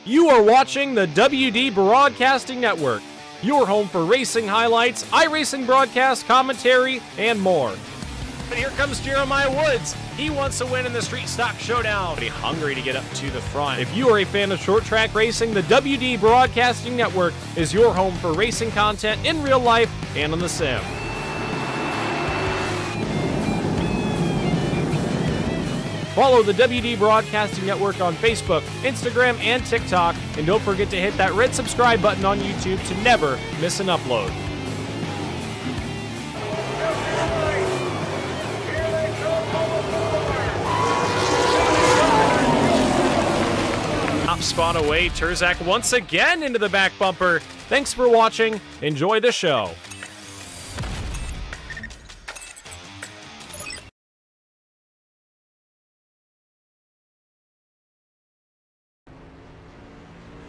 You are watching the WD Broadcasting Network, your home for racing highlights, iRacing broadcast, commentary, and more. But here comes Jeremiah Woods. He wants to win in the Street Stock Showdown. He's hungry to get up to the front. If you are a fan of short track racing, the WD Broadcasting Network is your home for racing content in real life and on the sim. Follow the WD Broadcasting Network on Facebook, Instagram, and TikTok. And don't forget to hit that red subscribe button on YouTube to never miss an upload. Top spot away, Terzak once again into the back bumper. Thanks for watching. Enjoy the show.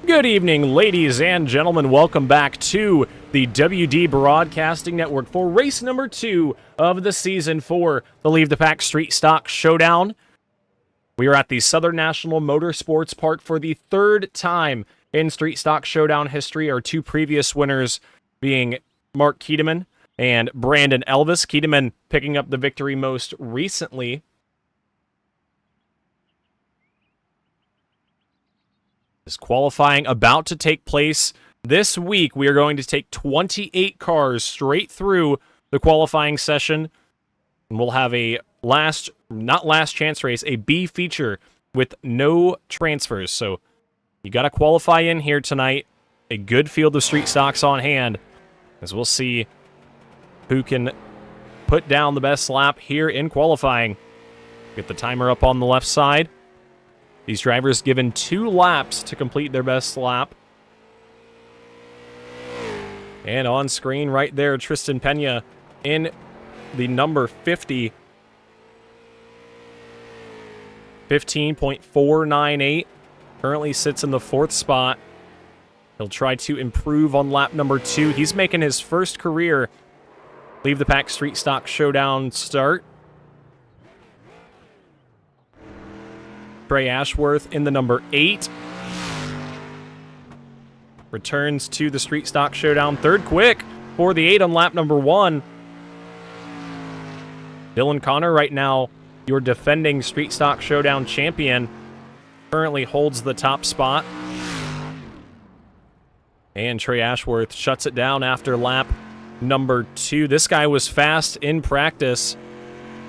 Good evening, ladies and gentlemen. Welcome back to the WD Broadcasting Network for race number 2 of the season for the Leave the Pack Street Stock Showdown. We are at the Southern National Motorsports Park for the third time in Street Stock Showdown history. Our two previous winners being Mark Keteman and Brandon Elvis. Keteman picking up the victory most recently. This qualifying about to take place this week. We are going to take 28 cars straight through the qualifying session. And we'll have a not last chance race, a B feature with no transfers. So you got to qualify in here tonight. A good field of street stocks on hand, as we'll see who can put down the best lap here in qualifying. Get the timer up on the left side. These drivers given 2 laps to complete their best lap. And on screen right there, Tristan Pena in the number 50. 15.498. Currently sits in the 4th spot. He'll try to improve on lap number 2. He's making his first career Leave the Pack Street Stock Showdown start. Trey Ashworth in the number 8. Returns to the Street Stock Showdown. Third quick for the 8 on lap number 1. Dylan Connor right now, your defending Street Stock Showdown champion, currently holds the top spot. And Trey Ashworth shuts it down after lap number 2. This guy was fast in practice.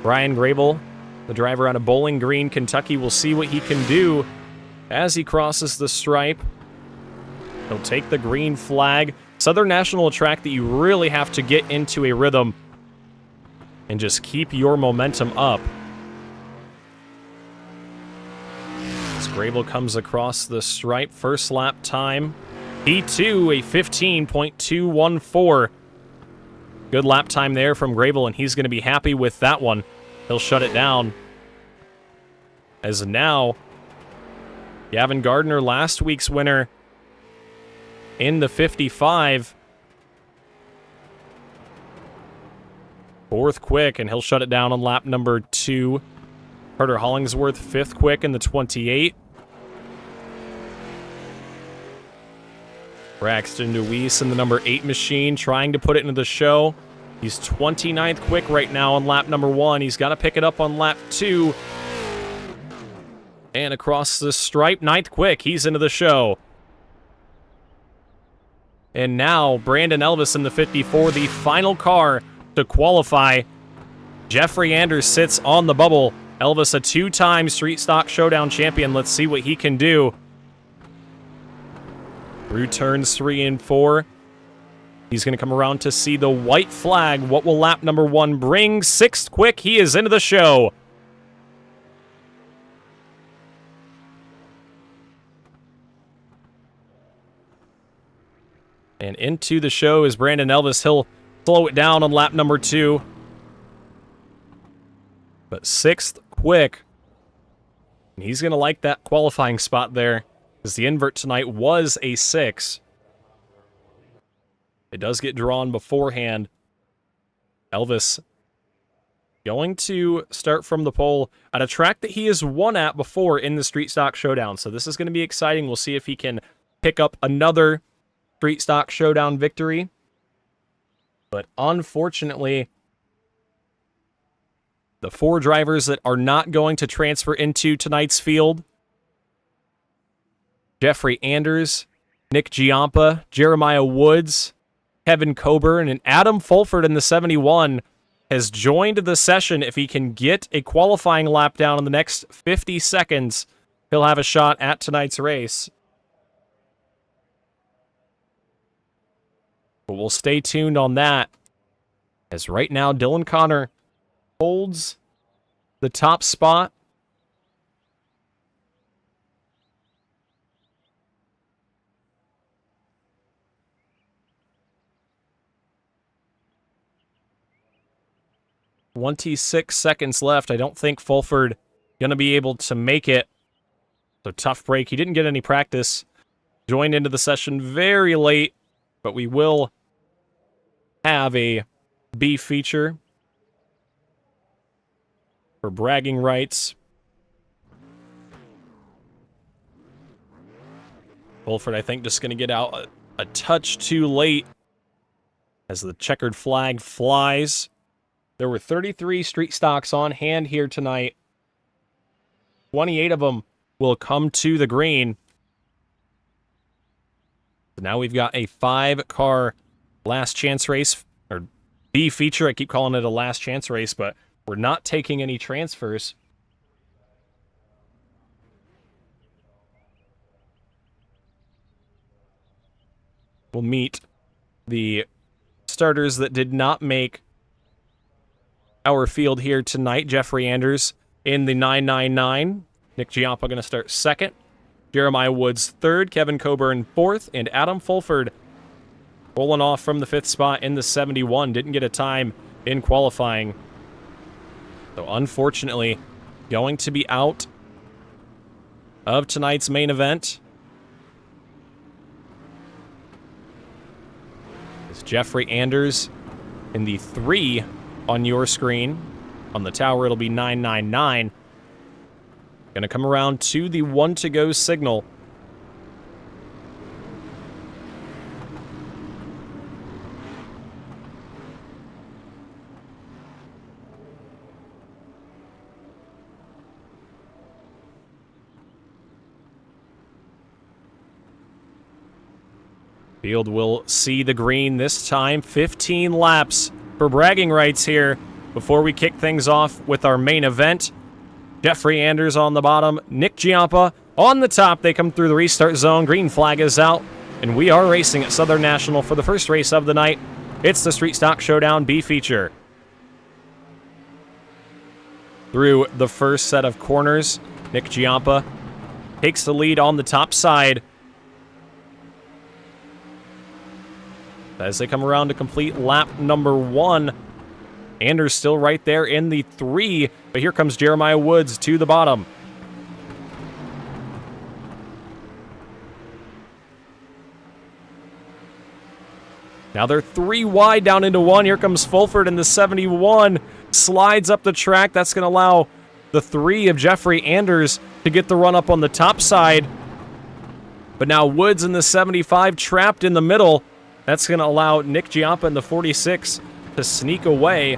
Brian Grable, the driver out of Bowling Green, Kentucky, will see what he can do as he crosses the stripe. He'll take the green flag. Southern National, a track that you really have to get into a rhythm and just keep your momentum up. As Grable comes across the stripe, first lap time, P2, a 15.214. Good lap time there from Grable, and he's going to be happy with that one. He'll shut it down. As now, Gavin Gardner, last week's winner, in the 55. 4th quick, and he'll shut it down on lap number 2. Carter Hollingsworth, 5th quick in the 28. Braxton Deweese in the number 8 machine, trying to put it into the show. He's 29th quick right now on lap number 1. He's got to pick it up on lap 2. And across the stripe, 9th quick. He's into the show. And now, Brandon Elvis in the 54, the final car to qualify. Jeffrey Anders sits on the bubble. Elvis, a 2-time Street Stock Showdown champion. Let's see what he can do. Through turns 3 and 4. He's going to come around to see the white flag. What will lap number 1 bring? 6th quick. He is into the show. And into the show is Brandon Elvis. He'll slow it down on lap number 2. But 6th quick. And he's going to like that qualifying spot there, because the invert tonight was a 6. It does get drawn beforehand. Elvis going to start from the pole at a track that he has won at before in the Street Stock Showdown. So this is going to be exciting. We'll see if he can pick up another Street Stock Showdown victory. But unfortunately, the 4 drivers that are not going to transfer into tonight's field, Jeffrey Anders, Nick Giampa, Jeremiah Woods, Kevin Coburn, and Adam Fulford in the 71 has joined the session. If he can get a qualifying lap down in the next 50 seconds, he'll have a shot at tonight's race. But we'll stay tuned on that, as right now Dylan Connor holds the top spot. "26 seconds left. I don't think Fulford going to be able to make it. So tough break. He didn't get any practice. Joined into the session very late, but we will have a B feature for bragging rights. Fulford, I think, just going to get out a touch too late as the checkered flag flies. There were 33 street stocks on hand here tonight. 28 of them will come to the green. So now we've got a 5-car last chance race, or B feature. I keep calling it a last chance race, but we're not taking any transfers. We'll meet the starters that did not make our field here tonight. Jeffrey Anders in the 999. Nick Giampa going to start second. Jeremiah Woods third. Kevin Coburn fourth. And Adam Fulford rolling off from the 5th spot in the 71. Didn't get a time in qualifying. So unfortunately, going to be out of tonight's main event. It's Jeffrey Anders in the 3 on your screen. On the tower, it'll be 999. Going to come around to the 1 to go signal. Field will see the green this time. 15 laps for bragging rights here before we kick things off with our main event. Jeffrey Anders on the bottom, Nick Giampa on the top. They come through the restart zone. Green flag is out, and we are racing at Southern National for the first race of the night. It's the Street Stock Showdown B feature. Through the first set of corners, Nick Giampa takes the lead on the top side. As they come around to complete lap number 1, Anders still right there in the 3, but here comes Jeremiah Woods to the bottom. Now they're 3 wide down into 1. Here comes Fulford in the 71. Slides up the track. That's going to allow the 3 of Jeffrey Anders to get the run up on the top side. But now Woods in the 75 trapped in the middle. That's going to allow Nick Giampa in the 46 to sneak away.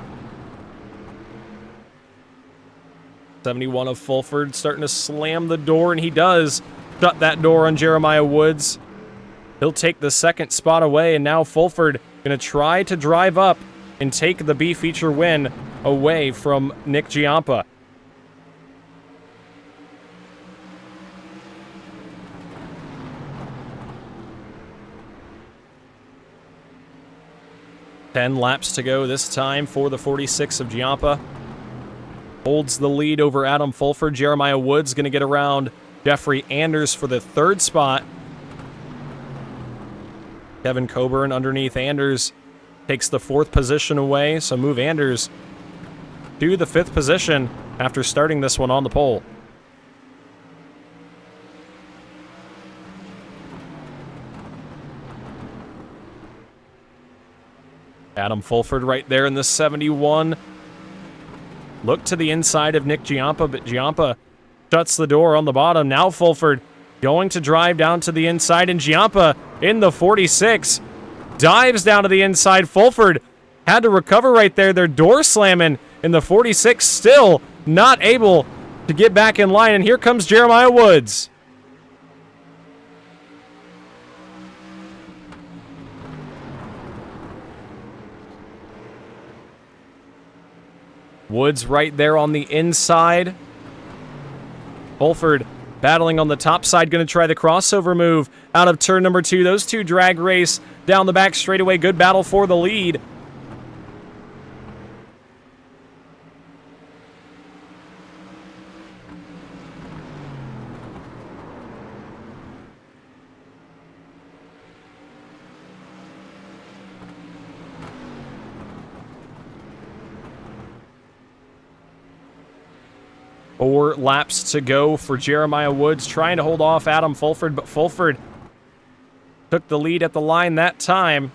71 of Fulford starting to slam the door, and he does shut that door on Jeremiah Woods. He'll take the 2nd spot away, and now Fulford going to try to drive up and take the B feature win away from Nick Giampa. Ten laps to go this time for the 46 of Giampa. Holds the lead over Adam Fulford. Jeremiah Woods going to get around Jeffrey Anders for the 3rd spot. Kevin Coburn underneath Anders takes the 4th position away, so move Anders to the 5th position after starting this one on the pole. Adam Fulford right there in the 71. Look to the inside of Nick Giampa, but Giampa shuts the door on the bottom. Now Fulford going to drive down to the inside, and Giampa in the 46 dives down to the inside. Fulford had to recover right there. They're door slamming in the 46, still not able to get back in line, and here comes Jeremiah Woods. Woods right there on the inside. Fulford battling on the top side, going to try the crossover move out of turn number 2. Those two drag race down the back straightaway. Good battle for the lead. Four laps to go for Jeremiah Woods, trying to hold off Adam Fulford, but Fulford took the lead at the line that time.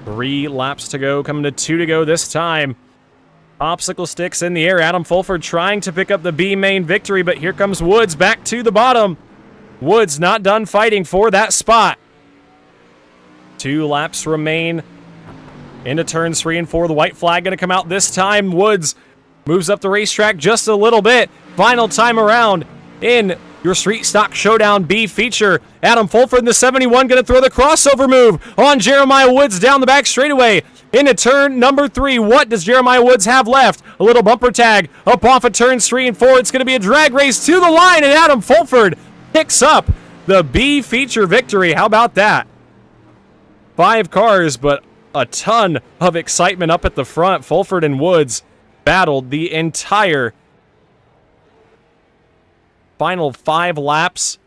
Three laps to go, coming to 2 to go this time. Obstacle sticks in the air. Adam Fulford trying to pick up the B main victory, but here comes Woods back to the bottom. Woods not done fighting for that spot. 2 laps remain into turns 3 and 4. The white flag going to come out this time. Woods moves up the racetrack just a little bit. Final time around in your Street Stock Showdown B feature. Adam Fulford in the 71 going to throw the crossover move on Jeremiah Woods down the back straightaway. Into turn number 3, what does Jeremiah Woods have left? A little bumper tag up off of turns 3 and 4. It's going to be a drag race to the line, and Adam Fulford picks up the B feature victory. How about that? 5 cars, but a ton of excitement up at the front. Fulford and Woods battled the entire final 5 laps,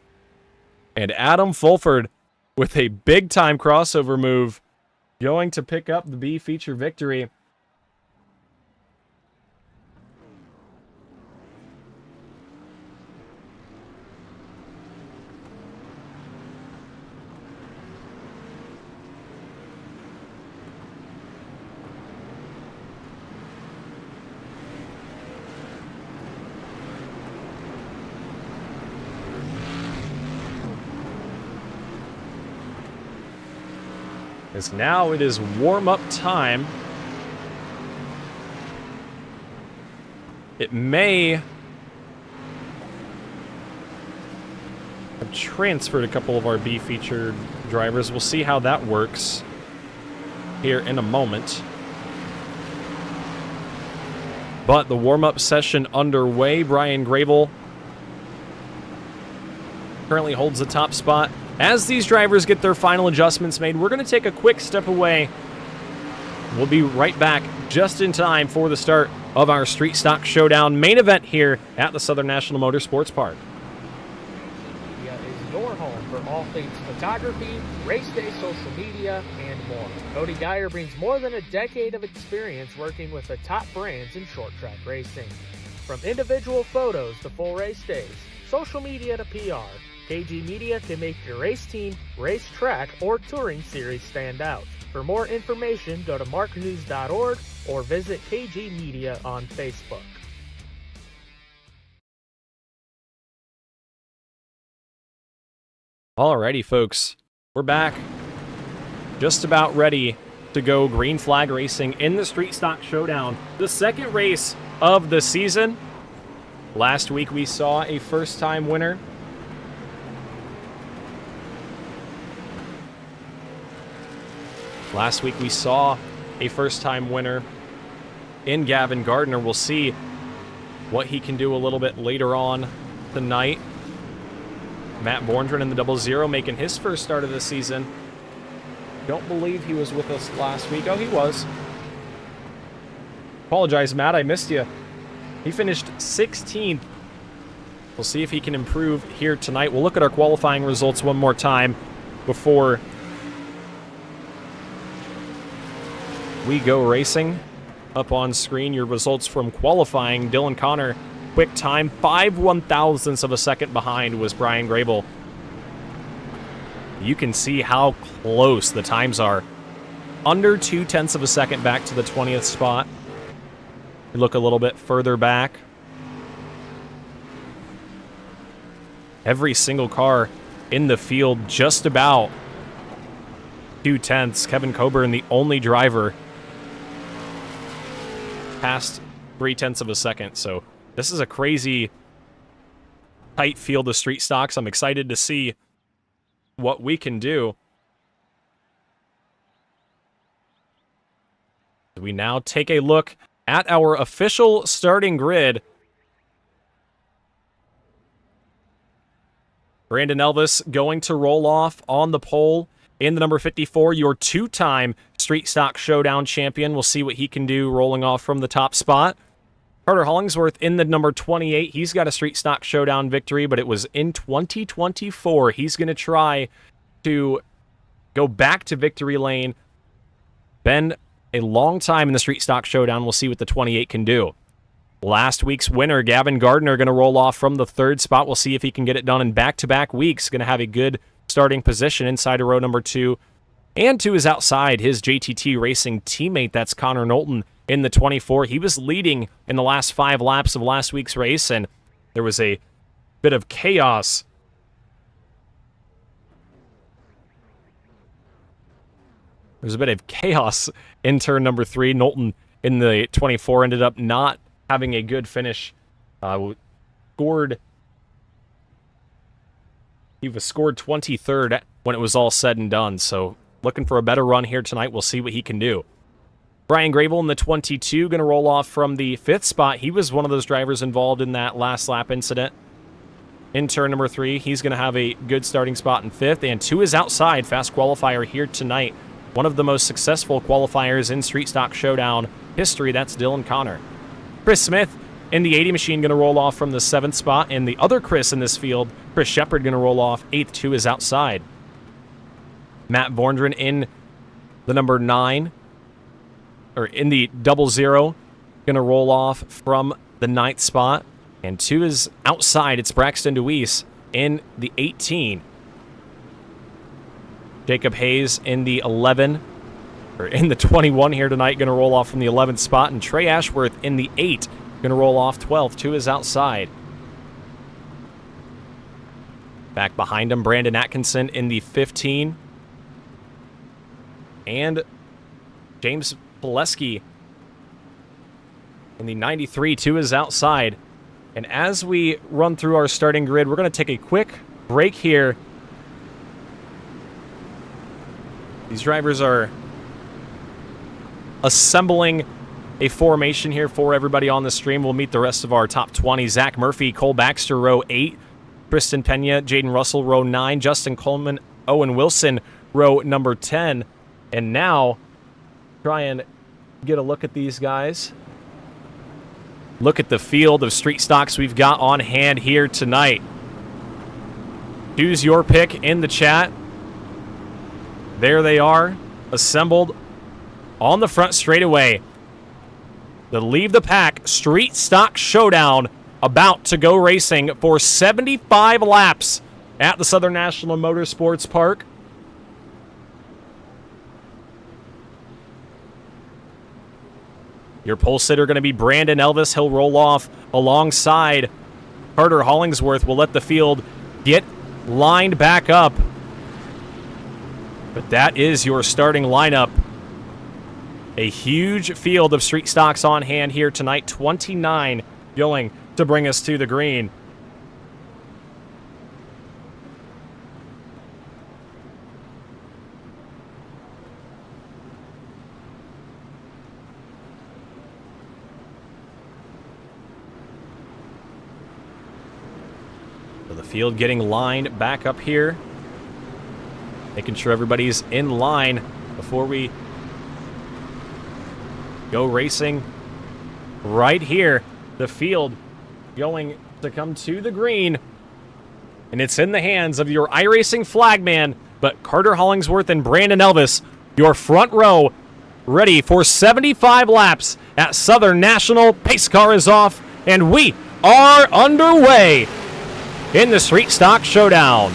and Adam Fulford with a big-time crossover move going to pick up the B feature victory. As now it is warm-up time. It may have transferred a couple of our B featured drivers. We'll see how that works here in a moment. But the warm-up session underway. Brian Gravel currently holds the top spot. As these drivers get their final adjustments made, we're going to take a quick step away. We'll be right back just in time for the start of our Street Stock Showdown main event here at the Southern National Motorsports Park. Media is your home for all things photography, race day social media, and more. Cody Geyer brings more than a decade of experience working with the top brands in short track racing. From individual photos to full race days, social media to PR, KG Media can make your race team, race track, or touring series stand out. For more information, go to marknews.org or visit KG Media on Facebook. Alrighty, folks. We're back. Just about ready to go green flag racing in the Street Stock Showdown. The second race of the season. Last week we saw a first-time winner. Last week we saw a first-time winner in Gavin Gardner. We'll see what he can do a little bit later on tonight. Matt Borndren in the 00 making his first start of the season. Don't believe he was with us last week. Oh, he was. Apologize, Matt, I missed you. He finished 16th. We'll see if he can improve here tonight. We'll look at our qualifying results one more time before we go racing. Up on screen, your results from qualifying. Dylan Connor, quick time, 5/1000ths of a second behind was Brian Grable. You can see how close the times are. Under 0.2 of a second back to the 20th spot. We look a little bit further back. Every single car in the field just about 0.2. Kevin Coburn, the only driver, past 0.3 of a second. So this is a crazy tight field of street stocks. I'm excited to see what we can do. We now take a look at our official starting grid. Brandon Elvis going to roll off on the pole in the number 54, your two-time Street Stock Showdown champion. We'll see what he can do rolling off from the top spot. Carter Hollingsworth in the number 28. He's got a Street Stock Showdown victory, but it was in 2024. He's going to try to go back to victory lane. Been a long time in the Street Stock Showdown. We'll see what the 28 can do. Last week's winner, Gavin Gardner, going to roll off from the third spot. We'll see if he can get it done in back-to-back weeks. Going to have a good starting position inside of row number 2. And to his outside, his JTT Racing teammate, that's Connor Knowlton, in the 24. He was leading in the last 5 laps of last week's race, and there was a bit of chaos. There's a bit of chaos in turn number 3. Knowlton in the 24 ended up not having a good finish. He was scored 23rd when it was all said and done. So looking for a better run here tonight. We'll see what he can do. Brian Grable in the 22 going to roll off from the 5th spot. He was one of those drivers involved in that last lap incident. In turn number 3, he's going to have a good starting spot in 5th. And to his outside, fast qualifier here tonight. One of the most successful qualifiers in Street Stock Showdown history. That's Dylan Connor. Chris Smith in the 80 machine going to roll off from the 7th spot. And the other Chris in this field, Chris Shepard, going to roll off 8th to his outside. Matt Borndren in the number 9, or in the 00, going to roll off from the 9th spot. And to his outside, it's Braxton Deweese in the 18. Jacob Hayes in the 11, or in the 21 here tonight, going to roll off from the 11th spot. And Trey Ashworth in the 8, going to roll off 12th to his outside. Back behind him, Brandon Atkinson in the 15. And James Pileski in the 93 to his outside. And as we run through our starting grid, we're going to take a quick break here. These drivers are assembling a formation here for everybody on the stream. We'll meet the rest of our top 20. Zach Murphy, Cole Baxter, row 8. Kristen Pena, Jaden Russell, row 9. Justin Coleman, Owen Wilson, row number 10. And now, try and get a look at these guys. Look at the field of street stocks we've got on hand here tonight. Choose your pick in the chat. There they are, assembled on the front straightaway. The Leave the Pack Street Stock Showdown about to go racing for 75 laps at the Southern National Motorsports Park. Your pole sitter going to be Brandon Elvis. He'll roll off alongside Carter Hollingsworth. Will let the field get lined back up. But that is your starting lineup. A huge field of street stocks on hand here tonight. 29 going to bring us to the green. So the field getting lined back up here. Making sure everybody's in line before we go racing right here. The field going to come to the green. And it's in the hands of your iRacing flagman, but Carter Hollingsworth and Brandon Elvis, your front row ready for 75 laps at Southern National. Pace car is off, and we are underway in the Street Stock Showdown.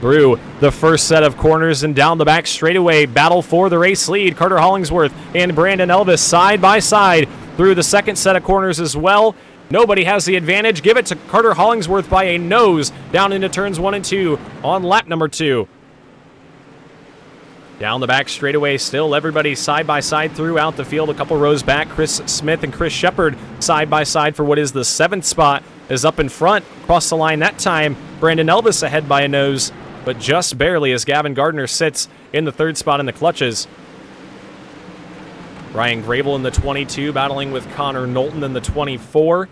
Through the first set of corners and down the back straightaway, battle for the race lead. Carter Hollingsworth and Brandon Elvis side by side through the second set of corners as well. Nobody has the advantage. Give it to Carter Hollingsworth by a nose down into turns 1 and 2 on lap number 2. Down the back straightaway, still everybody side by side throughout the field. A couple rows back, Chris Smith and Chris Shepard side by side for what is the 7th spot is up in front. Across the line that time, Brandon Elvis ahead by a nose, but just barely as Gavin Gardner sits in the 3rd spot in the clutches. Ryan Grable in the 22, battling with Connor Knowlton in the 24.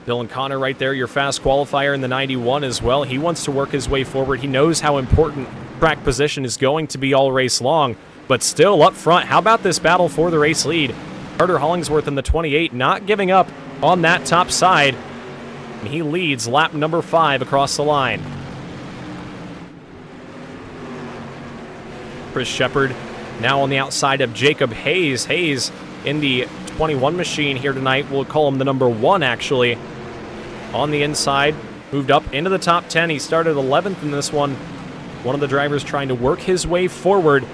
Dylan Connor right there, your fast qualifier in the 91 as well. He wants to work his way forward. He knows how important track position is going to be all race long, but still up front. How about this battle for the race lead? Carter Hollingsworth in the 28, not giving up on that top side. And he leads lap number 5 across the line. Chris Shepard now on the outside of Jacob Hayes. Hayes in the 21 machine here tonight. We'll call him the number 1, actually. On the inside, moved up into the top 10. He started 11th in this one. One of the drivers trying to work his way forward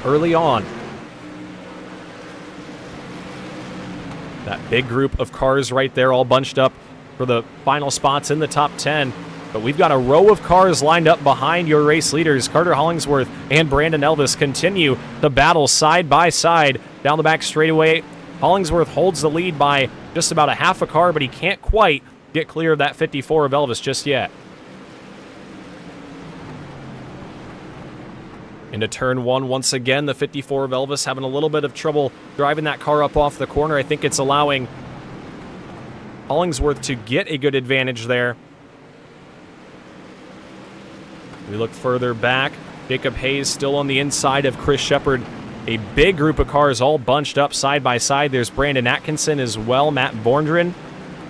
early on. That big group of cars right there all bunched up for the final spots in the top 10. But we've got a row of cars lined up behind your race leaders. Carter Hollingsworth and Brandon Elvis continue to battle side by side down the back straightaway. Hollingsworth holds the lead by just about a half a car, but he can't quite get clear of that 54 of Elvis just yet. Into turn 1 once again, the 54 of Elvis having a little bit of trouble driving that car up off the corner. I think it's allowing Hollingsworth to get a good advantage there. We look further back. Jacob Hayes still on the inside of Chris Shepard. A big group of cars all bunched up side by side. There's Brandon Atkinson as well. Matt Borndren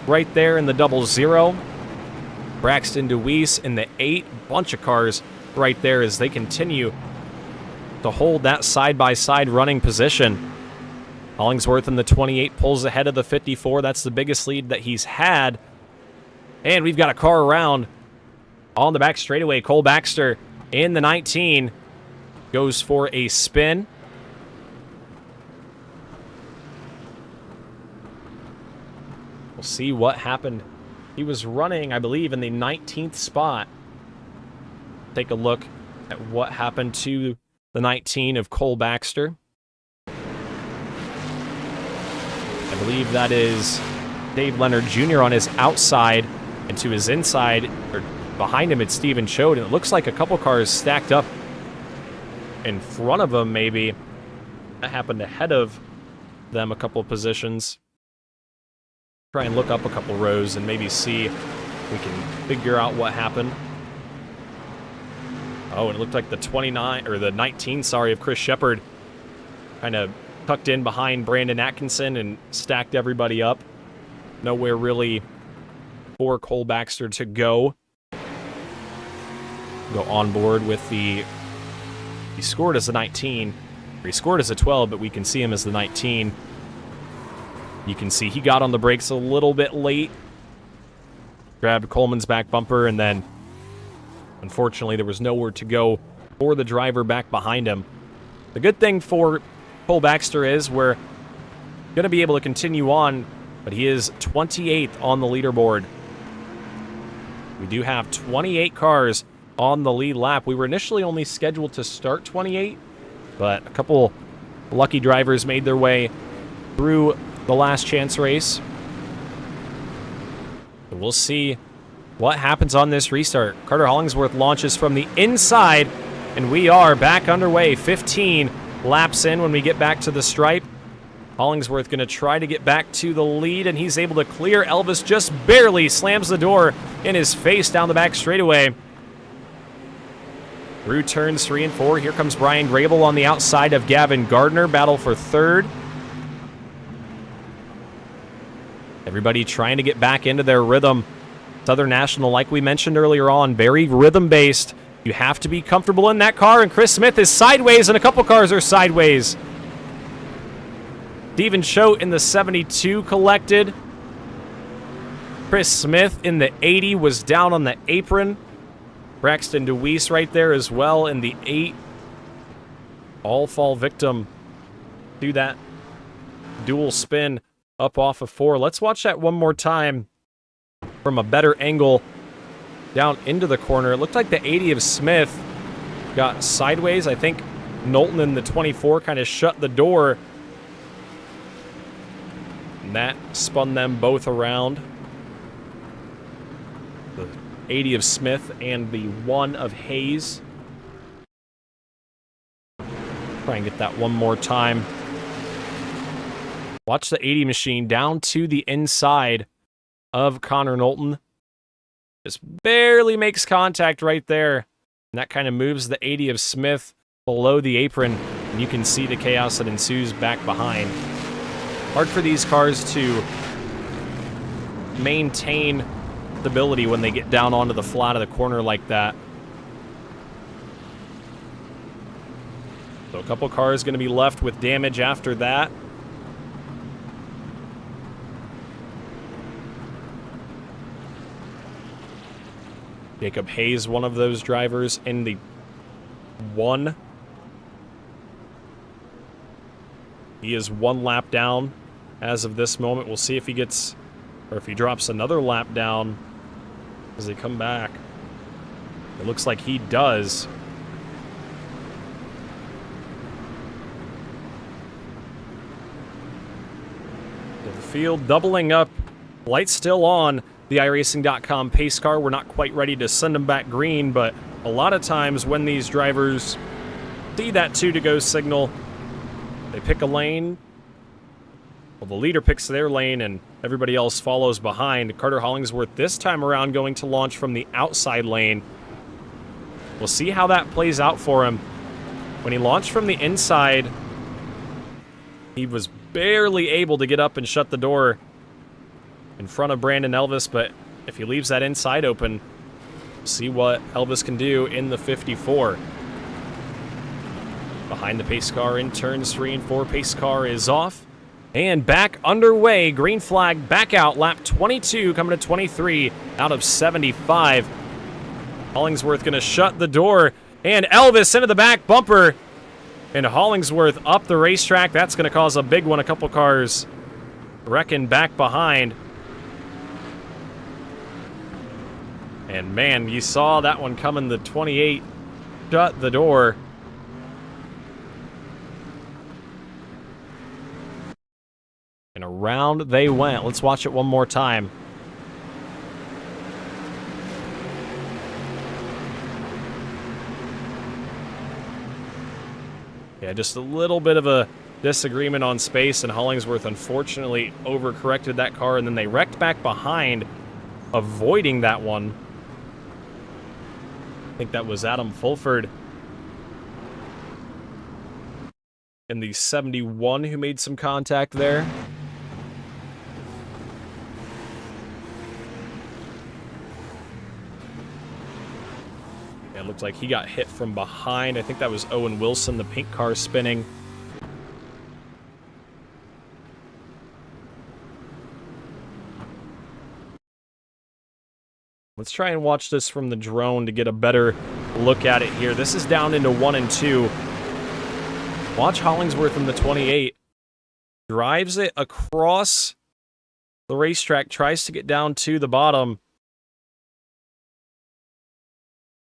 right there in the 00. Braxton DeWeese in the 8. Bunch of cars right there as they continue to hold that side by side running position. Hollingsworth in the 28 pulls ahead of the 54. That's the biggest lead that he's had. And we've got a car around on the back straightaway. Cole Baxter in the 19 goes for a spin. We'll see what happened. He was running, I believe, in the 19th spot. Take a look at what happened to the 19 of Cole Baxter. I believe that is Dave Leonard Jr. on his outside, and to his inside, or behind him, it's Steven Chode, and it looks like a couple cars stacked up in front of him, maybe. That happened ahead of them a couple of positions. Try and look up a couple rows and maybe see if we can figure out what happened. Oh, and it looked like the 29, or the 19, sorry, of Chris Shepard kind of tucked in behind Brandon Atkinson and stacked everybody up. Nowhere really for Cole Baxter to go. Go on board with the... He scored as a 19. Or he scored as a 12, but we can see him as the 19. You can see he got on the brakes a little bit late. Grabbed Coleman's back bumper, and then unfortunately there was nowhere to go for the driver back behind him. The good thing for Cole Baxter is we're going to be able to continue on, but he is 28th on the leaderboard. We do have 28 cars on the lead lap. We were initially only scheduled to start 28, but a couple lucky drivers made their way through the last chance race. So we'll see what happens on this restart. Carter Hollingsworth launches from the inside, and we are back underway. 15 laps in when we get back to the stripe. Hollingsworth going to try to get back to the lead, and he's able to clear. Elvis just barely slams the door in his face down the back straightaway. Through turns 3 and 4, here comes Brian Grable on the outside of Gavin Gardner. Battle for third. Everybody trying to get back into their rhythm. Southern National, like we mentioned earlier on, very rhythm-based. You have to be comfortable in that car, and Chris Smith is sideways, and a couple cars are sideways. Steven Choate in the 72 collected. Chris Smith in the 80 was down on the apron. Braxton DeWeese right there as well in the 8. All fall victim to that dual spin up off of 4. Let's watch that one more time from a better angle down into the corner. It looked like the 80 of Smith got sideways. I think Knowlton in the 24 kind of shut the door. And that spun them both around. The 80 of Smith and the 1 of Hayes. Try and get that one more time. Watch the 80 machine down to the inside of Connor Knowlton. Just barely makes contact right there. And that kind of moves the 80 of Smith below the apron. And you can see the chaos that ensues back behind. Hard for these cars to maintain stability when they get down onto the flat of the corner like that. So a couple cars going to be left with damage after that. Jacob Hayes, one of those drivers in the 1. He is 1 lap down as of this moment. We'll see if he gets, or if he drops another lap down as they come back. It looks like he does. The field doubling up. Lights still on. The iRacing.com pace car. We're not quite ready to send them back green, but a lot of times when these drivers see that 2 to go signal, they pick a lane. Well, the leader picks their lane and everybody else follows behind. Carter Hollingsworth this time around going to launch from the outside lane. We'll see how that plays out for him. When he launched from the inside, he was barely able to get up and shut the door in front of Brandon Elvis, but if he leaves that inside open, see what Elvis can do in the 54. Behind the pace car in turns 3 and 4, pace car is off. And back underway, green flag back out, lap 22 coming to 23 out of 75. Hollingsworth going to shut the door, and Elvis into the back bumper. And Hollingsworth up the racetrack. That's going to cause a big one. A couple cars wrecking back behind. And man, you saw that one coming. The 28 shut the door. And around they went. Let's watch it one more time. Yeah, just a little bit of a disagreement on space, and Hollingsworth unfortunately overcorrected that car, and then they wrecked back behind, avoiding that one. I think that was Adam Fulford in the 71 who made some contact there. Yeah, it looked like he got hit from behind. I think that was Owen Wilson, the pink car spinning. Let's try and watch this from the drone to get a better look at it here. This is down into 1 and 2. Watch Hollingsworth in the 28. Drives it across the racetrack, tries to get down to the bottom.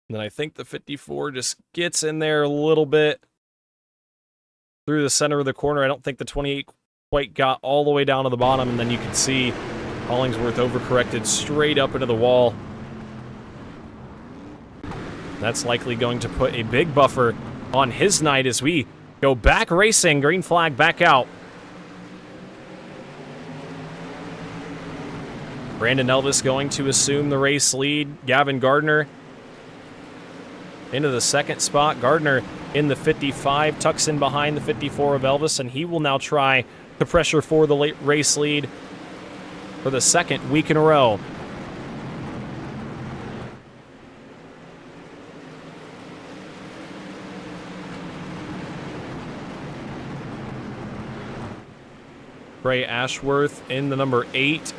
And then I think the 54 just gets in there a little bit through the center of the corner. I don't think the 28 quite got all the way down to the bottom, and then you can see Hollingsworth overcorrected straight up into the wall. That's likely going to put a big buffer on his night as we go back racing. Green flag back out. Brandon Elvis going to assume the race lead. Gavin Gardner into the second spot. Gardner in the 55 tucks in behind the 54 of Elvis, and he will now try to pressure for the late race lead for the second week in a row. Trey Ashworth in the number 8.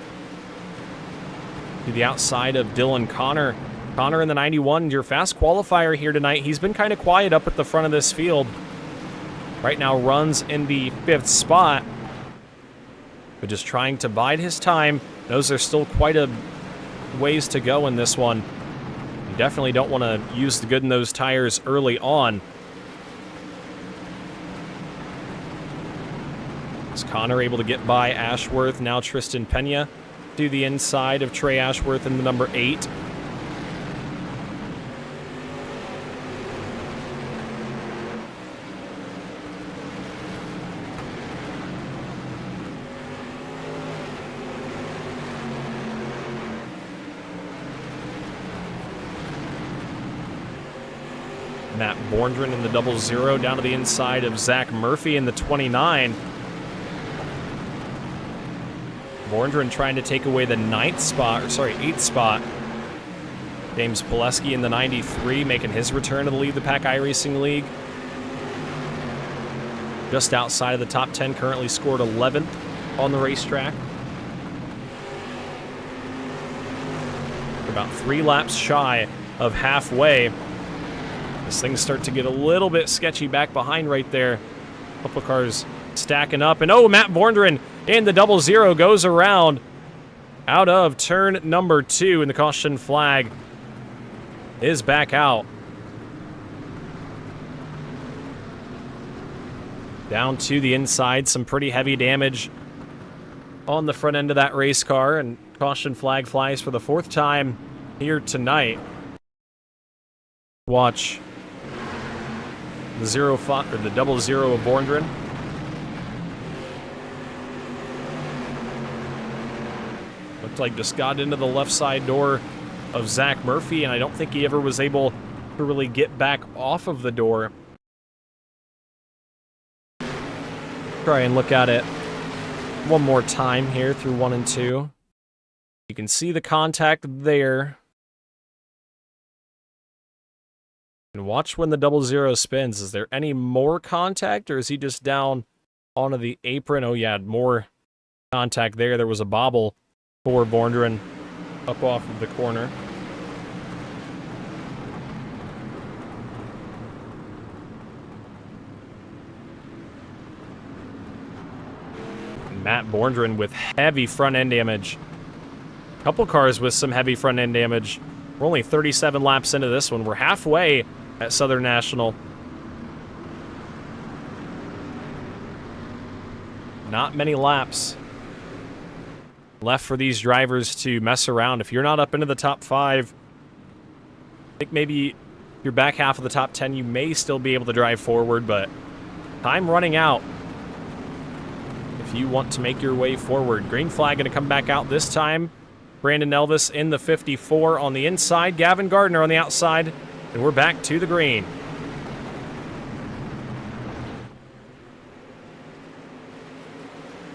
To the outside of Dylan Connor. Connor in the 91, your fast qualifier here tonight. He's been kind of quiet up at the front of this field. Right now runs in the 5th spot. But just trying to bide his time. Knows there's still quite a ways to go in this one. You definitely don't want to use the good in those tires early on. Is Connor able to get by Ashworth? Now Tristan Pena to the inside of Trey Ashworth in the number 8. Matt Borndren in the 00 down to the inside of Zach Murphy in the 29. Borndren trying to take away the 8th spot. James Pileski in the 93 making his return to the Lead the Pack iRacing League. Just outside of the top 10, currently scored 11th on the racetrack. About 3 laps shy of halfway. As things start to get a little bit sketchy back behind right there. A couple cars stacking up. And Matt Borndren in the 00 goes around out of turn number 2. And the caution flag is back out. Down to the inside. Some pretty heavy damage on the front end of that race car. And caution flag flies for the 4th time here tonight. Watch the 00 of Borndren. Looked like just got into the left side door of Zach Murphy, and I don't think he ever was able to really get back off of the door. Try and look at it one more time here through 1 and 2. You can see the contact there. And watch when the 00 spins. Is there any more contact, or is he just down onto the apron? Oh, yeah, more contact there. There was a bobble for Borndren up off of the corner. Matt Borndren with heavy front-end damage. Couple cars with some heavy front-end damage. We're only 37 laps into this one. We're halfway at Southern National. Not many laps left for these drivers to mess around. If you're not up into the top 5, I think maybe you're back half of the top 10, you may still be able to drive forward, but time running out if you want to make your way forward. Green flag going to come back out this time. Brandon Elvis in the 54 on the inside. Gavin Gardner on the outside. And we're back to the green.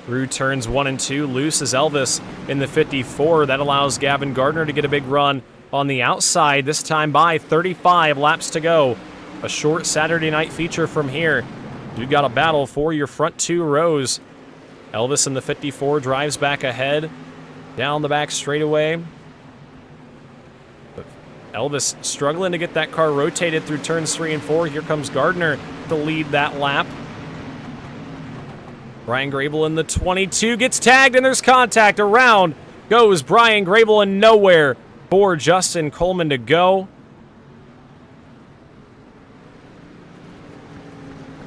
Through turns 1 and 2, loose is Elvis in the 54. That allows Gavin Gardner to get a big run on the outside, this time by 35 laps to go. A short Saturday night feature from here. You've got a battle for your front 2 rows. Elvis in the 54 drives back ahead. Down the back straightaway. But Elvis struggling to get that car rotated through turns 3 and 4. Here comes Gardner to lead that lap. Brian Grable in the 22 gets tagged, and there's contact. Around goes Brian Grable, and nowhere for Justin Coleman to go.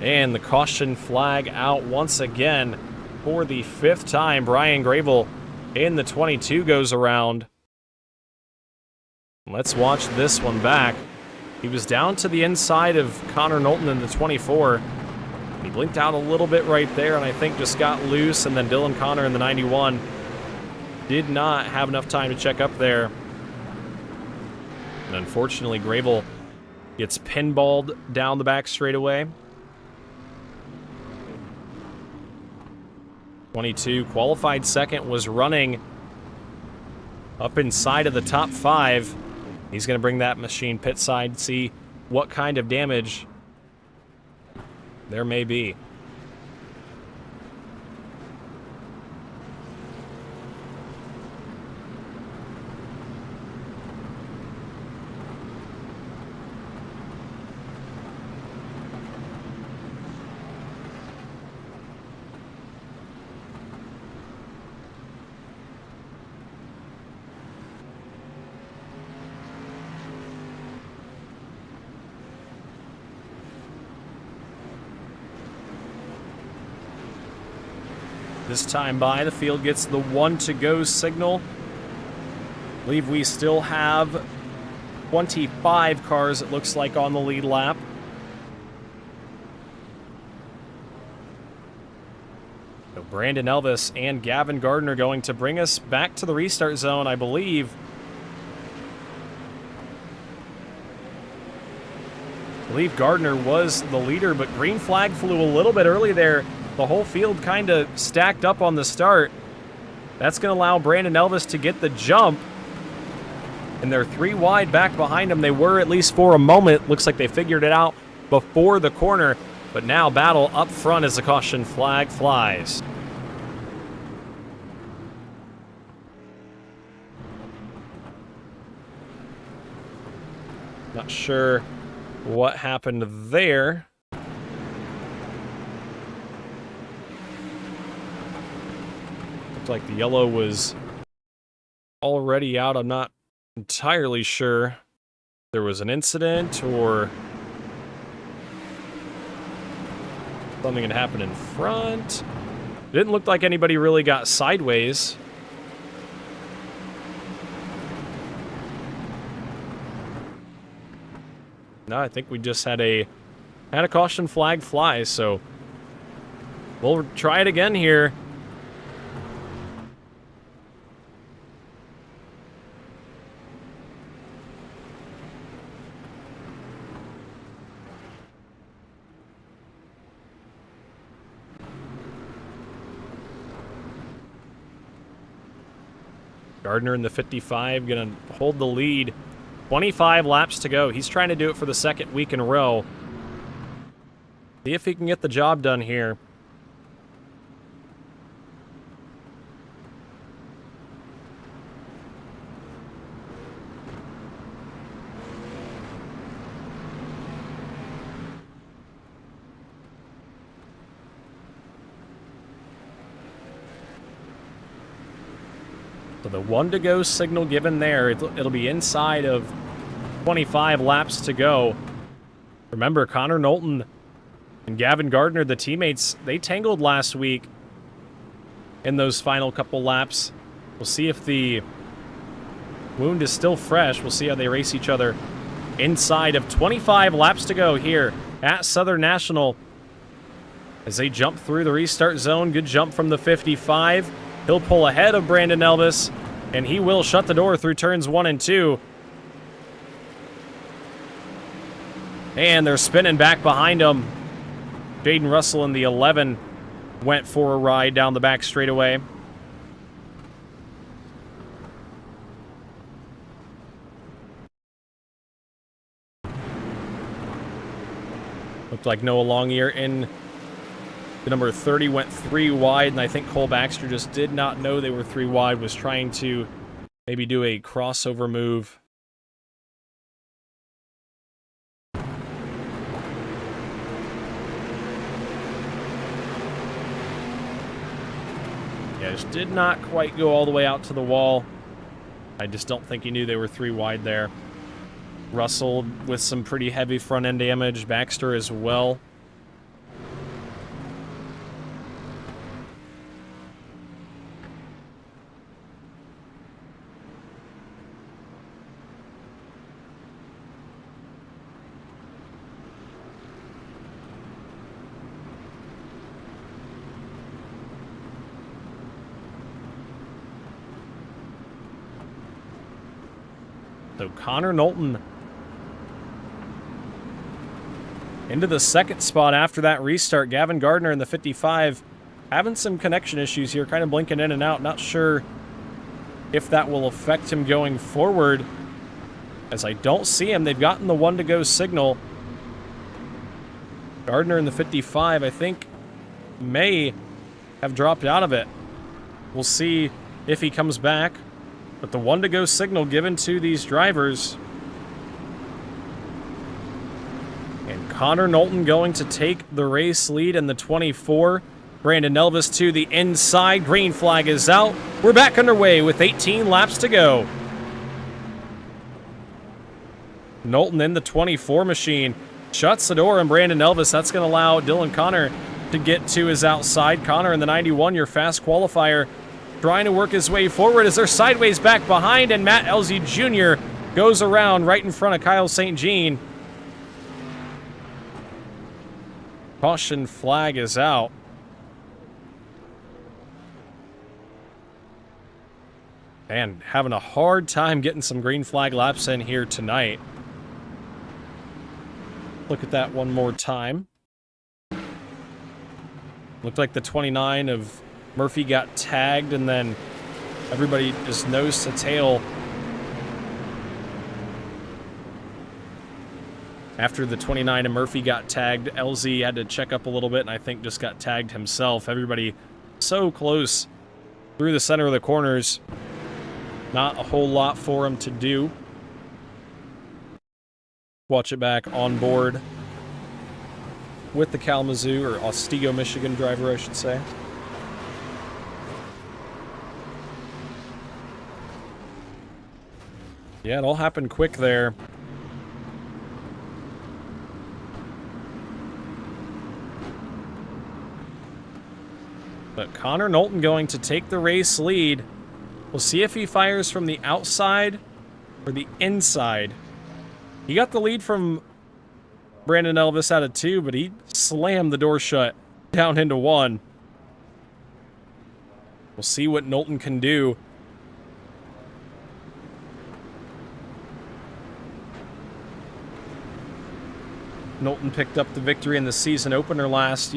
And the caution flag out once again for the 5th time. Brian Grable in the 22 goes around. Let's watch this one back. He was down to the inside of Connor Knowlton in the 24. He blinked out a little bit right there, and I think just got loose, and then Dylan Connor in the 91 did not have enough time to check up there. And unfortunately, Grable gets pinballed down the back straightaway. 22 qualified second, was running up inside of the top 5. He's going to bring that machine pit side, see what kind of damage there may be. This time by, the field gets the 1 to go signal. I believe we still have 25 cars, it looks like, on the lead lap. So Brandon Elvis and Gavin Gardner going to bring us back to the restart zone, I believe. Gardner was the leader, but green flag flew a little bit early there. The whole field kind of stacked up on the start. That's going to allow Brandon Elvis to get the jump. And they're 3 wide back behind him. They were, at least for a moment. Looks like they figured it out before the corner. But now battle up front as the caution flag flies. Not sure what happened there. Looked like the yellow was already out. I'm not entirely sure if there was an incident or something had happened in front. It didn't look like anybody really got sideways. No, I think we just had a caution flag fly, so we'll try it again here. Gardner in the 55 going to hold the lead. 25 laps to go. He's trying to do it for the second week in a row. See if he can get the job done here. So the 1 to go signal given there, it'll be inside of 25 laps to go. Remember, Connor Knowlton and Gavin Gardner, the teammates, they tangled last week in those final couple laps. We'll see if the wound is still fresh. We'll see how they race each other inside of 25 laps to go here at Southern National as they jump through the restart zone. Good jump from the 55. He'll pull ahead of Brandon Elvis, and he will shut the door through turns 1 and 2. And they're spinning back behind him. Jaden Russell in the 11 went for a ride down the back straightaway. Looked like Noah Longier in the number 30 went 3 wide, and I think Cole Baxter just did not know they were 3 wide, was trying to maybe do a crossover move. Yeah, just did not quite go all the way out to the wall. I just don't think he knew they were 3 wide there. Russell with some pretty heavy front end damage, Baxter as well. So Connor Knowlton into the second spot after that restart. Gavin Gardner in the 55 having some connection issues here, kind of blinking in and out. Not sure if that will affect him going forward, as I don't see him. They've gotten the 1 to go signal. Gardner in the 55, I think, may have dropped out of it. We'll see if he comes back. But the 1 to go signal given to these drivers. And Connor Knowlton going to take the race lead in the 24. Brandon Elvis to the inside. Green flag is out. We're back underway with 18 laps to go. Knowlton in the 24 machine. Shuts the door on Brandon Elvis. That's going to allow Dylan Connor to get to his outside. Connor in the 91, your fast qualifier, trying to work his way forward as they're sideways back behind, and Matt Elzy Jr. goes around right in front of Kyle St. Jean. Caution flag is out. And having a hard time getting some green flag laps in here tonight. Look at that one more time. Looked like the 29 of Murphy got tagged, and then everybody just nose to tail. After the 29 of Murphy got tagged, LZ had to check up a little bit, and I think just got tagged himself. Everybody so close through the center of the corners. Not a whole lot for him to do. Watch it back on board with the Kalamazoo, or Otsego, Michigan driver, I should say. Yeah, it all happened quick there. But Connor Knowlton going to take the race lead. We'll see if he fires from the outside or the inside. He got the lead from Brandon Elvis out of 2, but he slammed the door shut down into 1. We'll see what Knowlton can do. Knowlton picked up the victory in the season opener last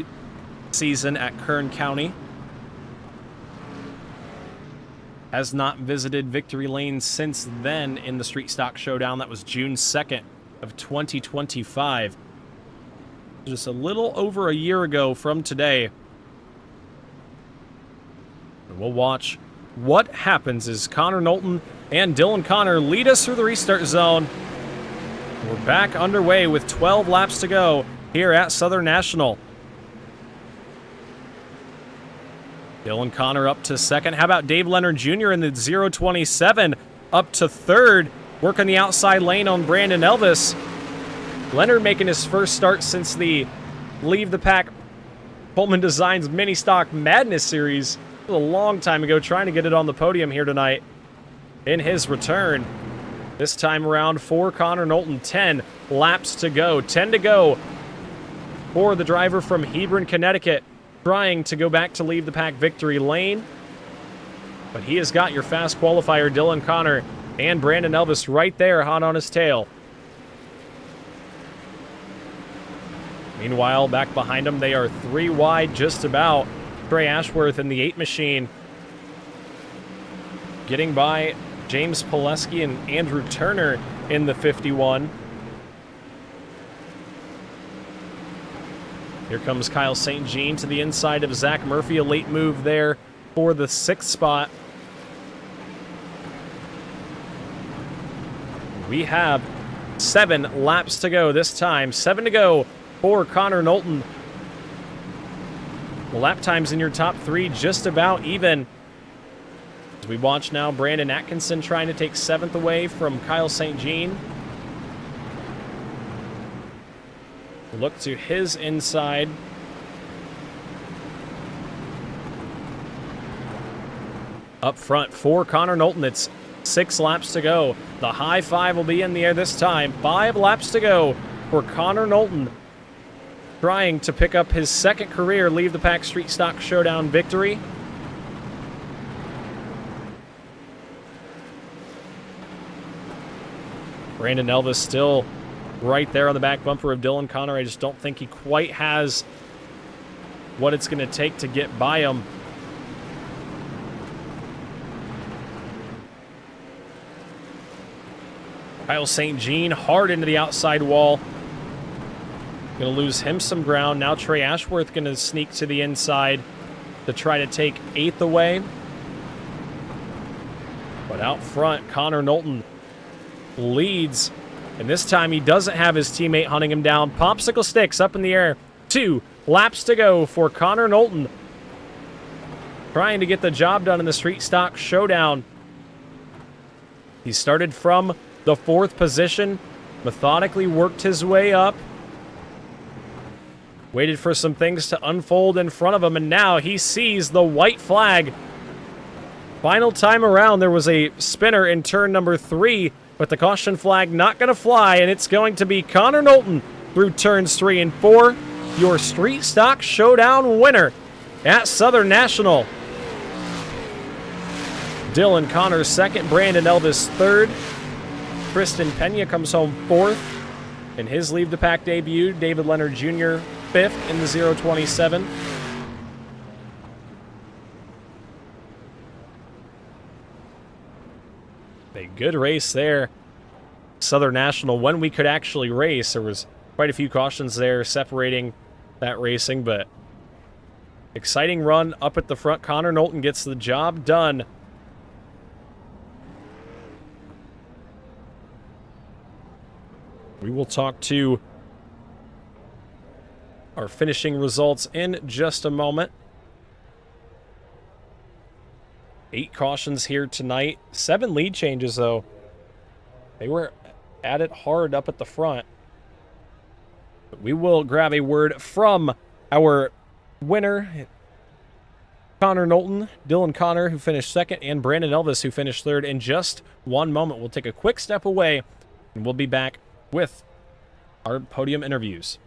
season at Kern County. Has not visited Victory Lane since then in the Street Stock Showdown. That was June 2nd of 2025. Just a little over a year ago from today. And we'll watch what happens as Connor Knowlton and Dylan Connor lead us through the restart zone. We're back underway with 12 laps to go here at Southern National. Dylan Connor up to second. How about Dave Leonard Jr. in the 027 up to third, working the outside lane on Brandon Elvis. Leonard making his first start since the Leave the Pack Pullman Designs Mini Stock Madness Series a long time ago, trying to get it on the podium here tonight in his return. This time around for Connor Knowlton, 10 laps to go. 10 to go for the driver from Hebron, Connecticut, trying to go back to Leave the Pack Victory Lane. But he has got your fast qualifier, Dylan Connor, and Brandon Elvis right there, hot on his tail. Meanwhile, back behind him, they are 3 wide just about. Trey Ashworth in the 8 machine, getting by James Pileski and Andrew Turner in the 51. Here comes Kyle St. Jean to the inside of Zach Murphy. A late move there for the 6th spot. We have 7 laps to go this time. 7 to go for Connor Knowlton. The lap times in your top 3 just about even. As we watch now, Brandon Atkinson trying to take 7th away from Kyle St. Jean. Look to his inside. Up front for Connor Knowlton, it's 6 laps to go. The high 5 will be in the air this time. 5 laps to go for Connor Knowlton, trying to pick up his 2nd career Leave the Pack Street Stock Showdown victory. Brandon Elvis still right there on the back bumper of Dylan Connor. I just don't think he quite has what it's going to take to get by him. Kyle St. Jean hard into the outside wall. Going to lose him some ground. Now Trey Ashworth going to sneak to the inside to try to take 8th away. But out front, Connor Knowlton leads. And this time he doesn't have his teammate hunting him down. Popsicle sticks up in the air. 2 laps to go for Connor Knowlton, trying to get the job done in the Street Stock Showdown. He started from the 4th position, methodically worked his way up. Waited for some things to unfold in front of him, and now he sees the white flag. Final time around, there was a spinner in turn number 3, but the caution flag not going to fly, and it's going to be Connor Knowlton through turns 3 and 4, your Street Stock Showdown winner at Southern National. Dylan Connor second, Brandon Elvis third. Tristan Pena comes home fourth in his Leave the Pack debut. David Leonard Jr. fifth in the 027. A good race there. Southern National, when we could actually race. There was quite a few cautions there separating that racing, but exciting run up at the front. Connor Knowlton gets the job done. We will talk to our finishing results in just a moment. 8 cautions here tonight. 7 lead changes, though. They were at it hard up at the front. But we will grab a word from our winner, Connor Knowlton, Dylan Connor, who finished second, and Brandon Elvis, who finished third, in just one moment. We'll take a quick step away, and we'll be back with our podium interviews.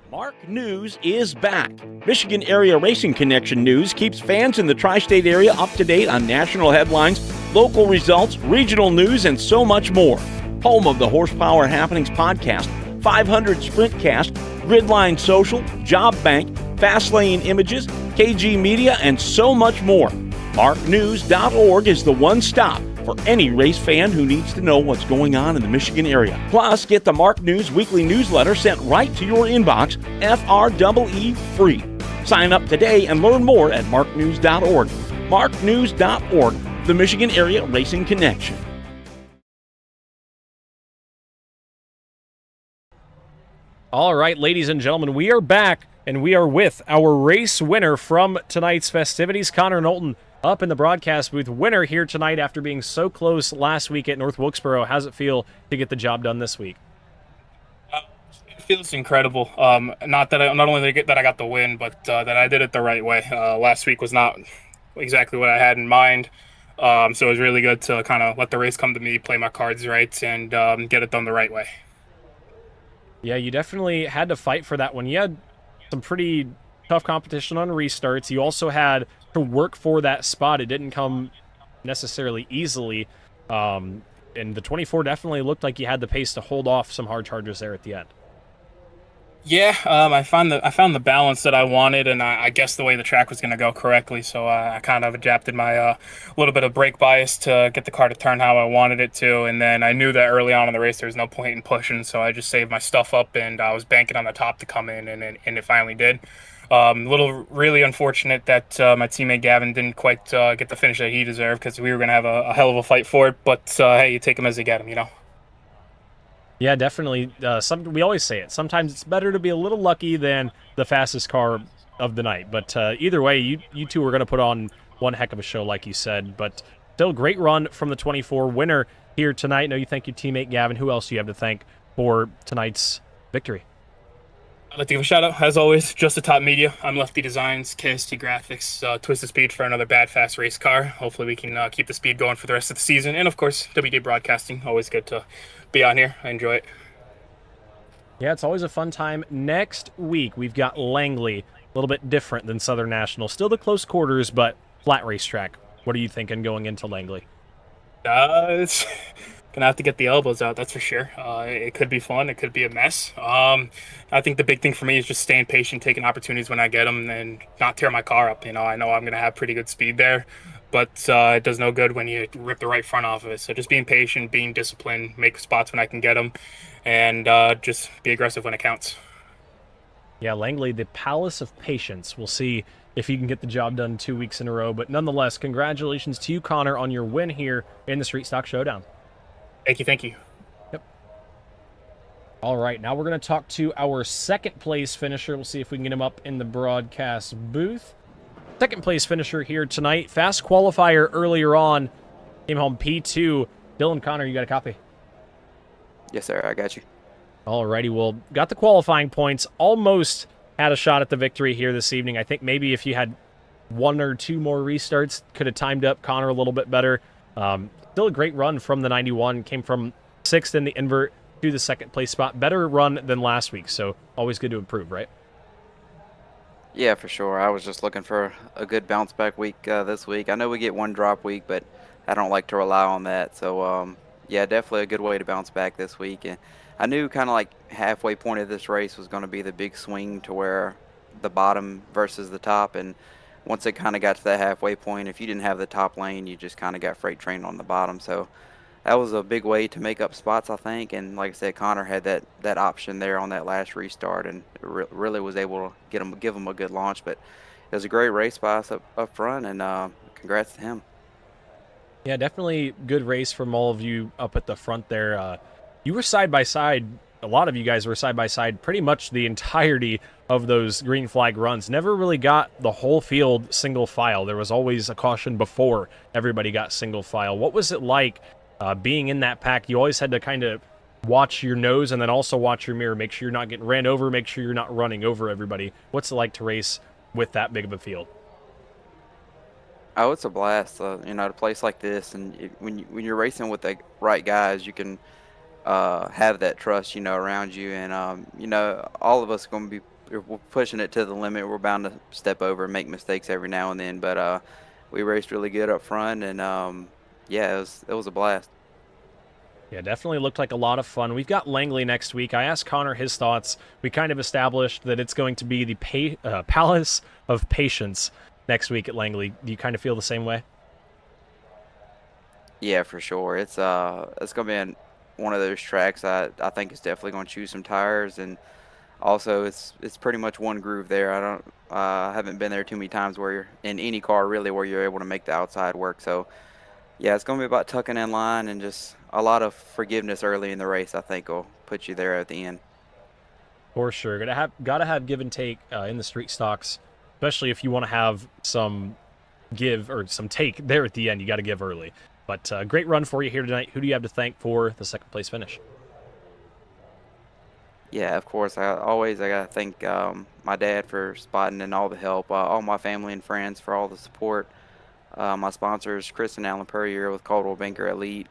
Mark News is back. Michigan Area Racing Connection News keeps fans in the tri-state area up to date on national headlines, local results, regional news, and so much more. Home of the Horsepower Happenings podcast, 500 Sprintcast, Gridline Social, Job Bank, Fastlane Images, KG Media, and so much more. MarkNews.org is the one stop for any race fan who needs to know what's going on in the Michigan area. Plus, get the Mark News weekly newsletter sent right to your inbox, FREE free. Sign up today and learn more at marknews.org. marknews.org, the Michigan Area Racing Connection. All right, ladies and gentlemen, we are back, and we are with our race winner from tonight's festivities, Connor Knowlton, up in the broadcast booth. Winner here tonight after being so close last week at North Wilkesboro. How's it feel to get the job done this week? It feels incredible. Not only that I got the win, but that I did it the right way. Last week was not exactly what I had in mind. So it was really good to kind of let the race come to me, play my cards right, and get it done the right way. Yeah, you definitely had to fight for that one. You had some pretty tough competition on restarts. You also had to work for that spot. It didn't come necessarily easily. And the 24 definitely looked like you had the pace to hold off some hard chargers there at the end. Yeah, I found the balance that I wanted, and I guessed the way the track was going to go correctly. So I kind of adapted my little bit of brake bias to get the car to turn how I wanted it to. And then I knew that early on in the race there was no point in pushing, so I just saved my stuff up, and I was banking on the top to come in, and it finally did. Really unfortunate that my teammate Gavin didn't quite get the finish that he deserved, because we were going to have a hell of a fight for it. But hey, you take them as you get them, you know. Yeah, definitely. We always say it. Sometimes it's better to be a little lucky than the fastest car of the night. But either way, you two are going to put on one heck of a show, like you said. But still, great run from the 24 winner here tonight. No, you thank your teammate Gavin. Who else do you have to thank for tonight's victory? I'd like to give a shout out, as always, Just the Top Media. I'm Lefty Designs, KST Graphics, Twisted Speed for another bad, fast race car. Hopefully we can keep the speed going for the rest of the season. And, of course, WD Broadcasting. Always good to be on here. I enjoy it. Yeah, it's always a fun time. Next week, we've got Langley. A little bit different than Southern National. Still the close quarters, but flat racetrack. What are you thinking going into Langley? It's going to have to get the elbows out, that's for sure. It could be fun. It could be a mess. I think the big thing for me is just staying patient, taking opportunities when I get them, and not tear my car up. You know, I know I'm going to have pretty good speed there, but it does no good when you rip the right front off of it. So just being patient, being disciplined, make spots when I can get them, and just be aggressive when it counts. Yeah, Langley, the Palace of Patience. We'll see if he can get the job done 2 weeks in a row. But nonetheless, congratulations to you, Connor, on your win here in the Street Stock Showdown. Thank you. Yep. All right, now we're going to talk to our second place finisher. We'll see if we can get him up in the broadcast booth. Second place finisher here tonight. Fast qualifier earlier on. Came home P2. Dylan Connor, you got a copy? Yes, sir. I got you. Alrighty, well, got the qualifying points. Almost had a shot at the victory here this evening. I think maybe if you had one or two more restarts, could have timed up Connor a little bit better. Still a great run from the 91. Came from 6th in the invert to the 2nd place spot. Better run than last week, so always good to improve, right? Yeah, for sure. I was just looking for a good bounce back week this week. I know we get one drop week, but I don't like to rely on that. So, yeah, definitely a good way to bounce back this week. And I knew kind of like halfway point of this race was going to be the big swing to where the bottom versus the top. And once it kind of got to that halfway point, if you didn't have the top lane, you just kind of got freight trained on the bottom. So that was a big way to make up spots, I think. And like I said, Connor had that option there on that last restart, and really was able to give him a good launch. But it was a great race by us up front, and congrats to him. Yeah, definitely good race from all of you up at the front there. You were side by side. A lot of you guys were side by side pretty much the entirety of those green flag runs. Never really got the whole field single file. There was always a caution before everybody got single file. What was it like being in that pack? You always had to kind of watch your nose and then also watch your mirror, make sure you're not getting ran over, make sure you're not running over everybody. What's it like to race with that big of a field? Oh, it's a blast, at a place like this, and when you're racing with the right guys, you can have that trust, around you, and all of us are going to we're pushing it to the limit. We're bound to step over and make mistakes every now and then, but we raced really good up front, and yeah, it was a blast. Yeah, definitely looked like a lot of fun. We've got Langley next week. I asked Connor his thoughts. We kind of established that it's going to be the Palace of Patience next week at Langley. Do you kind of feel the same way? Yeah, for sure. It's gonna be one of those tracks I think is definitely gonna choose some tires, and also it's pretty much one groove there. I haven't been there too many times where you're in any car really where you're able to make the outside work. So yeah, it's gonna be about tucking in line and just a lot of forgiveness early in the race. I think will put you there at the end. For sure. Gotta have give and take in the street stocks, especially if you want to have some give or some take there at the end. You got to give early. But great run for you here tonight. Who do you have to thank for the 2nd place finish? Yeah, of course. I gotta thank my dad for spotting and all the help. All my family and friends for all the support. My sponsors, Chris and Alan Purrier with Caldwell Banker Elite.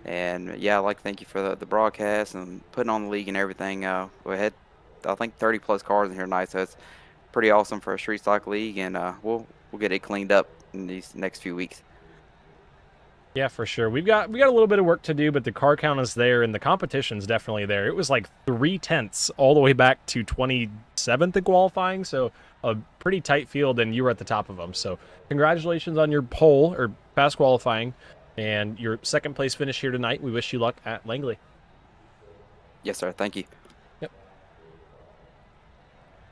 And yeah, I'd like to thank you for the broadcast and putting on the league and everything. We had, I think, 30 plus cars in here tonight, so it's pretty awesome for a street stock league, and we'll get it cleaned up in these next few weeks. Yeah, for sure. We got a little bit of work to do, but the car count is there, and the competition's definitely there. It was like 3/10 all the way back to 27th in qualifying, so a pretty tight field, and you were at the top of them. So congratulations on your pole, or past qualifying, and your 2nd place finish here tonight. We wish you luck at Langley. Yes, sir. Thank you.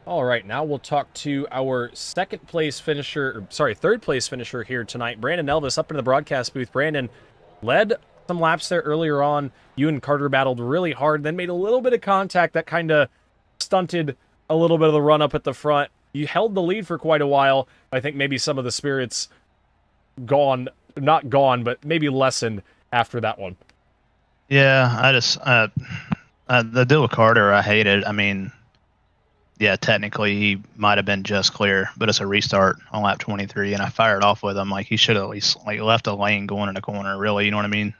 All right, now we'll talk to our 3rd place finisher here tonight, Brandon Elvis, up in the broadcast booth. Brandon led some laps there earlier on. You and Carter battled really hard, then made a little bit of contact that kind of stunted a little bit of the run up at the front. You held the lead for quite a while. I think maybe some of the spirits not gone, but maybe lessened after that one. Yeah, I just the deal with Carter, I hated. I mean, yeah, technically he might have been just clear, but it's a restart on lap 23, and I fired off with him. Like, he should have at least left a lane going in a corner, really, you know what I mean?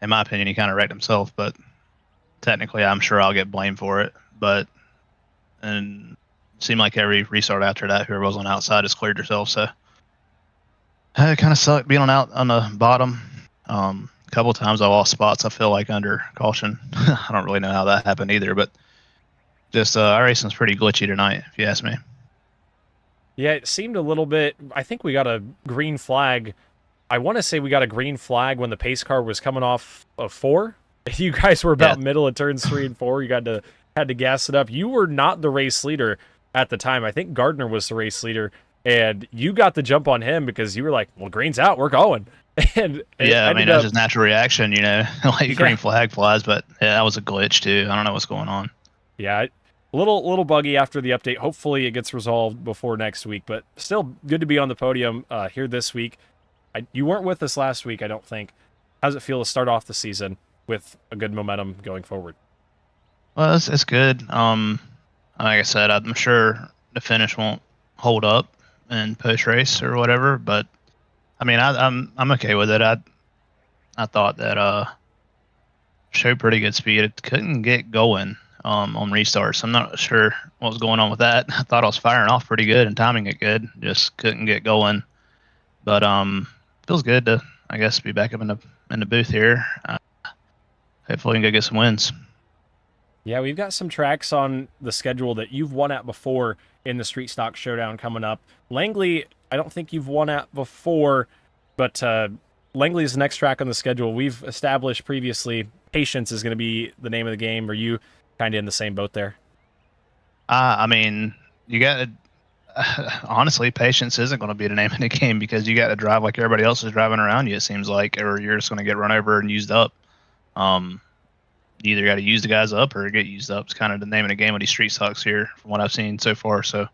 In my opinion, he kind of wrecked himself, but technically I'm sure I'll get blamed for it. And it seemed like every restart after that, whoever was on the outside just cleared yourself, so it kind of sucked being on the bottom. A couple of times I lost spots, I feel like, under caution. I don't really know how that happened either, but just iRacing's pretty glitchy tonight, if you ask me. Yeah, it seemed a little bit. I think we got a green flag. I want to say we got a green flag when the pace car was coming off of 4. You guys were about middle of turns 3 and 4. You had to gas it up. You were not the race leader at the time. I think Gardner was the race leader, and you got the jump on him because you were like, "Well, green's out, we're going." And yeah, I mean, that's just natural reaction, green flag flies, but yeah, that was a glitch too. I don't know what's going on. Yeah, a little buggy after the update. Hopefully it gets resolved before next week, but still good to be on the podium here this week. You weren't with us last week, I don't think. How's it feel to start off the season with a good momentum going forward? Well, it's good. Like I said, I'm sure the finish won't hold up in post race or whatever, but I mean, I'm okay with it. I thought that showed pretty good speed. It couldn't get going on restarts. I'm not sure what was going on with that. I thought I was firing off pretty good and timing it good. Just couldn't get going. But feels good to, I guess, be back up in the booth here. Hopefully, we can go get some wins. Yeah, we've got some tracks on the schedule that you've won at before in the Street Stock Showdown coming up. Langley, I don't think you've won at before, but Langley is the next track on the schedule. We've established previously patience is going to be the name of the game. Are you kind of in the same boat there? I mean, you got to, honestly, patience isn't going to be the name of the game because you got to drive like everybody else is driving around you, it seems like, or you're just going to get run over and used up. You either got to use the guys up or get used up. It's kind of the name of the game with these street stocks here from what I've seen so far. So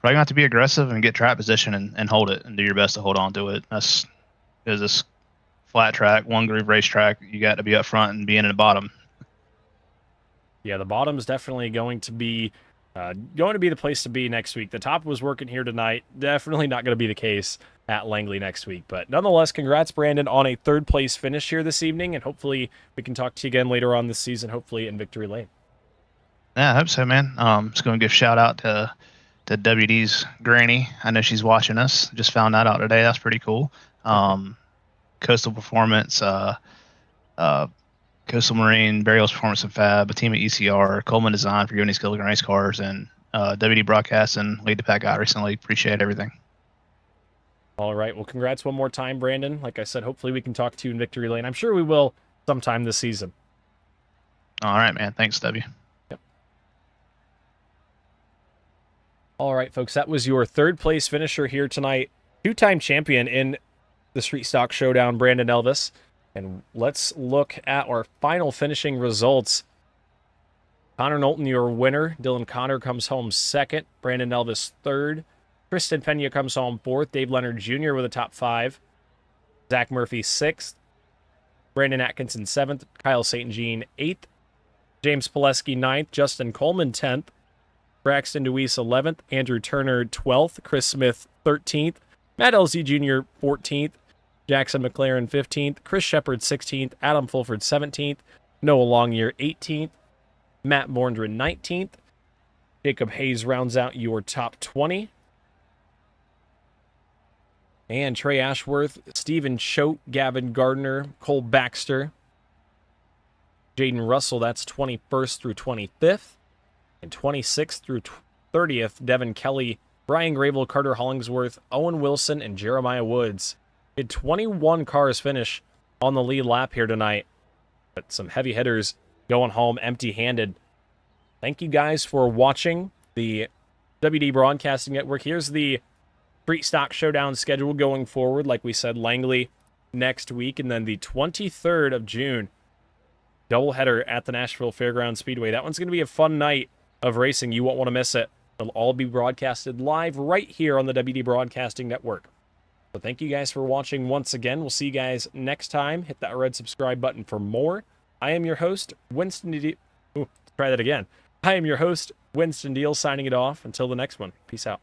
probably gonna have to be aggressive and get track position and hold it and do your best to hold on to it. That's because this flat track, one groove racetrack, you got to be up front and be in the bottom. Yeah, the bottom is definitely going to be the place to be next week. The top was working here tonight. Definitely not going to be the case at Langley next week. But nonetheless, congrats, Brandon, on a third-place finish here this evening, and hopefully we can talk to you again later on this season, hopefully in Victory Lane. Yeah, I hope so, man. Just going to give a shout-out to WD's granny. I know she's watching us. Just found that out today. That's pretty cool. Coastal Performance, Coastal Marine, Burials Performance and Fab, a team at ECR, Coleman Design for giving these Gilligan race cars, and WD Broadcast and Lead the Pack iRacing League. Appreciate everything. All right. Well, congrats one more time, Brandon. Like I said, hopefully we can talk to you in Victory Lane. I'm sure we will sometime this season. All right, man. Thanks, W. Yep. All right, folks. That was your third-place finisher here tonight. Two-time champion in the Street Stock Showdown, Brandon Elvis. And let's look at our final finishing results. Connor Knowlton, your winner. Dylan Connor comes home second. Brandon Elvis third. Tristan Pena comes home fourth. Dave Leonard Jr. with a top five. Zach Murphy sixth. Brandon Atkinson seventh. Kyle St. Jean eighth. James Pileski ninth. Justin Coleman 10th. Braxton Deweese 11th. Andrew Turner 12th. Chris Smith 13th. Matt LZ Jr. 14th. Jackson McLaren 15th. Chris Shepard 16th. Adam Fulford 17th. Noah Longyear 18th. Matt Borndren 19th. Jacob Hayes rounds out your top 20. And Trey Ashworth, Stephen Choate, Gavin Gardner, Cole Baxter, Jaden Russell, that's 21st through 25th. And 26th through 30th, Devin Kelly, Brian Gravel, Carter Hollingsworth, Owen Wilson, and Jeremiah Woods. Had 21 cars finish on the lead lap here tonight. But some heavy hitters going home empty-handed. Thank you guys for watching the WD Broadcasting Network. Here's the Street Stock Showdown schedule going forward. Like we said, Langley next week, and then the 23rd of June, doubleheader at the Nashville Fairgrounds Speedway. That one's going to be a fun night of racing. You won't want to miss it. It'll all be broadcasted live right here on the WD Broadcasting Network. So thank you guys for watching once again. We'll see you guys next time. Hit that red subscribe button for more. I am your host, Winston Deal. Try that again. I am your host, Winston Deal, signing it off. Until the next one. Peace out.